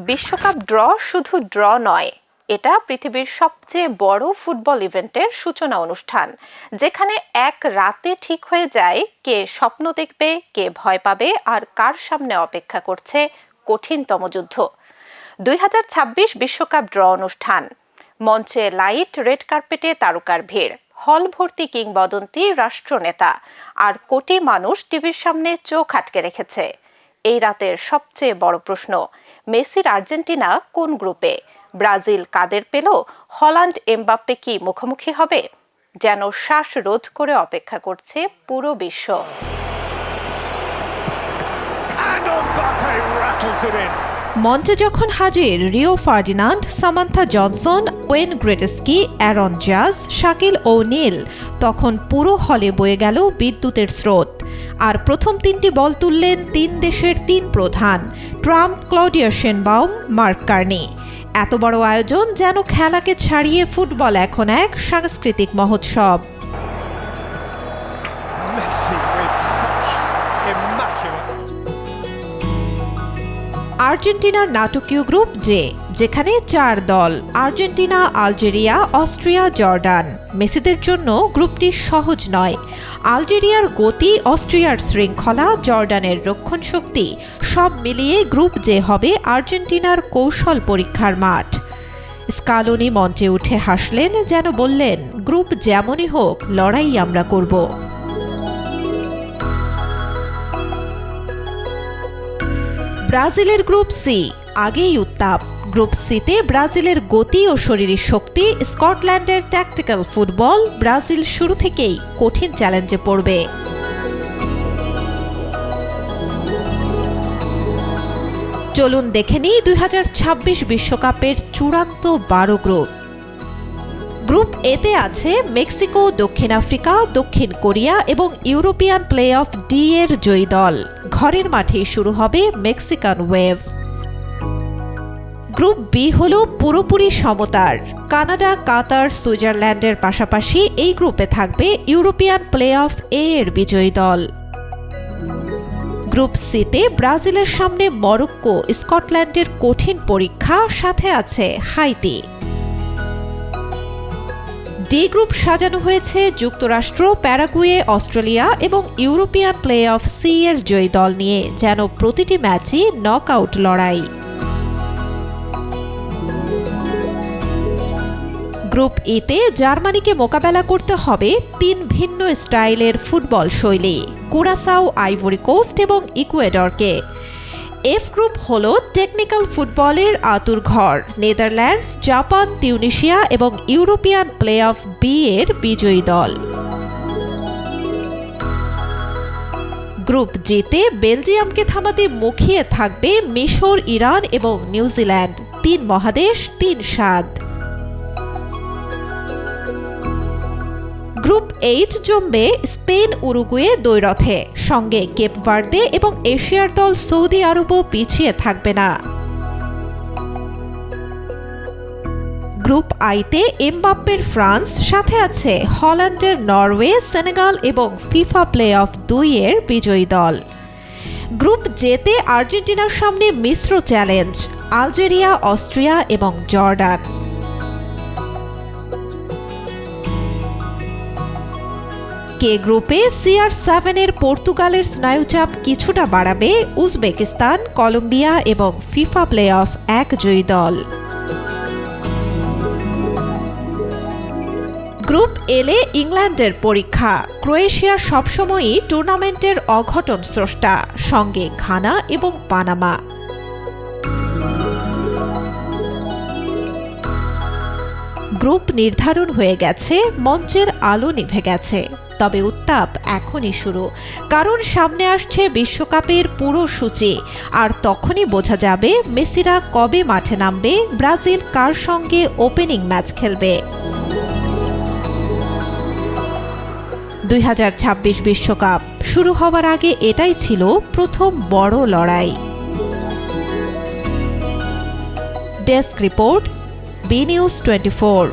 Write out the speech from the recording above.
বিশ্বকাপ ড্র শুধু ড্র নয়, এটা পৃথিবীর সবচেয়ে বড় ফুটবল ইভেন্টের সূচনা অনুষ্ঠান, যেখানে এক রাতে ঠিক হয়ে যায় কে স্বপ্ন দেখবে, কে ভয় পাবে, আর কার সামনে অপেক্ষা করছে কঠিনতম যুদ্ধ। 2026 বিশ্বকাপ ড্র অনুষ্ঠান। মঞ্চে লাইট, রেড কার্পেটে তারকার ভিড়, হল ভর্তি কিংবদন্তি রাষ্ট্রনেতা, আর কোটি মানুষ টিভির সামনে চোখ আটকে রেখেছে। এই রাতের সবচেয়ে বড় প্রশ্ন, মেসির আর্জেন্টিনা কোন গ্রুপে? ব্রাজিল কাদের পেল? হল্যান্ড এমবাপ্পে কি মুখোমুখি হবে? যেন শ্বাসরোধ করে অপেক্ষা করছে পুরো বিশ্ব। মঞ্চে যখন হাজির Rio Ferdinand, Samantha Johnson, Wayne Gretzky, Aaron জাজ, শাকিল ও'নিল, তখন পুরো হলে বয়ে গেল বিদ্যুতের স্রোত। আর প্রথম তিনটি বল তুললেন তিন দেশের তিন প্রধান, Trump, Claudia Sheinbaum, mark Carney. এত বড় আয়োজন যেন খেলাকে ছাড়িয়ে ফুটবল এখন এক সাংস্কৃতিক মহোৎসব। আর্জেন্টিনার নাটকীয় গ্রুপ জে, যেখানে 4 দল, আর্জেন্টিনা, আলজেরিয়া, অস্ট্রিয়া, জর্ডান। মেসিদের জন্য গ্রুপটি সহজ নয়। আলজেরিয়ার গতি, অস্ট্রিয়ার শৃঙ্খলা, জর্ডানের রক্ষণশক্তি, সব মিলিয়ে গ্রুপ জে হবে আর্জেন্টিনার কৌশল পরীক্ষার মাঠ। স্কালোনি মঞ্চে উঠে হাসলেন, যেন বললেন, গ্রুপ যেমনই হোক, লড়াই আমরা করব। ব্রাজিলের গ্রুপ সি, আগেই উত্তাপ। গ্রুপ সিতে ব্রাজিলের গতি ও শরীরী শক্তি, স্কটল্যান্ডের ট্যাকটিক্যাল ফুটবল। ব্রাজিল শুরু থেকেই কঠিন চ্যালেঞ্জে পড়বে। চলুন দেখে নিই 2026 বিশ্বকাপের চূড়ান্ত 12 গ্রুপ। গ্রুপ এতে আছে মেক্সিকো, দক্ষিণ আফ্রিকা, দক্ষিণ কোরিয়া এবং ইউরোপিয়ান প্লে অফ ডি এর জয়ী দল। ঘরের মাঠেই শুরু হবে মেক্সিকান ওয়েভ। গ্রুপ বি হল পুরোপুরি সমতার। কানাডা, কাতার, সুইজারল্যান্ডের পাশাপাশি এই গ্রুপে থাকবে ইউরোপিয়ান প্লে অফ এ এর বিজয়ী দল। গ্রুপ সিতে ব্রাজিলের সামনে মরক্কো, স্কটল্যান্ডের কঠিন পরীক্ষা, সাথে আছে হাইতি। ডি গ্রুপ সাজানো হয়েছে যুক্তরাষ্ট্র, প্যারাগুয়ে, অস্ট্রেলিয়া এবং ইউরোপিয়ান প্লে অফ সি এর জয়ী দল নিয়ে, যেন প্রতিটি ম্যাচই নকআউট লড়াই। গ্রুপ ইতে জার্মানিকে মোকাবেলা করতে হবে 3 ভিন্ন স্টাইলের ফুটবল শৈলী, কুরাসাও, আইভরি কোস্ট এবং ইকুয়েডরকে। এফ গ্রুপ হল টেকনিক্যাল ফুটবলের আঁতুড়ঘর, নেদারল্যান্ডস, জাপান, তিউনিশিয়া এবং ইউরোপিয়ান প্লে অফ বি এর বিজয়ী দল। গ্রুপ জিতে বেলজিয়ামকে থামাতে মুখিয়ে থাকবে মিশর, ইরান এবং নিউজিল্যান্ড। 3 মহাদেশ, 3 স্বাদ। গ্রুপ 8 জমবে স্পেন, উরুগুয়ে দ্বৈরথে, সঙ্গে কেপ ভার্দে এবং এশিয়ার দল সৌদি আরবও পিছিয়ে থাকবে না। গ্রুপ আইতে এমবাপ্পের ফ্রান্স, সাথে আছে হল্যান্ডের নরওয়ে, সেনেগাল এবং ফিফা প্লে অফ 2 এর বিজয়ী দল। গ্রুপ জেতে আর্জেন্টিনার সামনে মিশ্র চ্যালেঞ্জ, আলজেরিয়া, অস্ট্রিয়া এবং জর্ডান। কে গ্রুপে CR7 এর পর্তুগালের স্নায়ুচাপ কিছুটা বাড়াবে উজবেকিস্তান, কলম্বিয়া এবং ফিফা প্লে অফ 1 জয়ী দল। গ্রুপ এলে ইংল্যান্ডের পরীক্ষা। ক্রোয়েশিয়া সবসময়ই টুর্নামেন্টের অঘটন স্রষ্টা, সঙ্গে ঘানা এবং পানামা। গ্রুপ নির্ধারণ হয়ে গেছে, মঞ্চের আলো নিভে গেছে, তবে উত্তাপ এখনই শুরু। কারণ সামনে আসছে বিশ্বকাপের পুরো সূচি, আর তখনই বোঝা যাবে মেসিরা কবে মাঠে নামবে, ব্রাজিল কার সঙ্গে ওপেনিং ম্যাচ খেলবে। 2026 বিশ্বকাপ শুরু হওয়ার আগে এটাই ছিল প্রথম বড় লড়াই। Desk report, B news 24।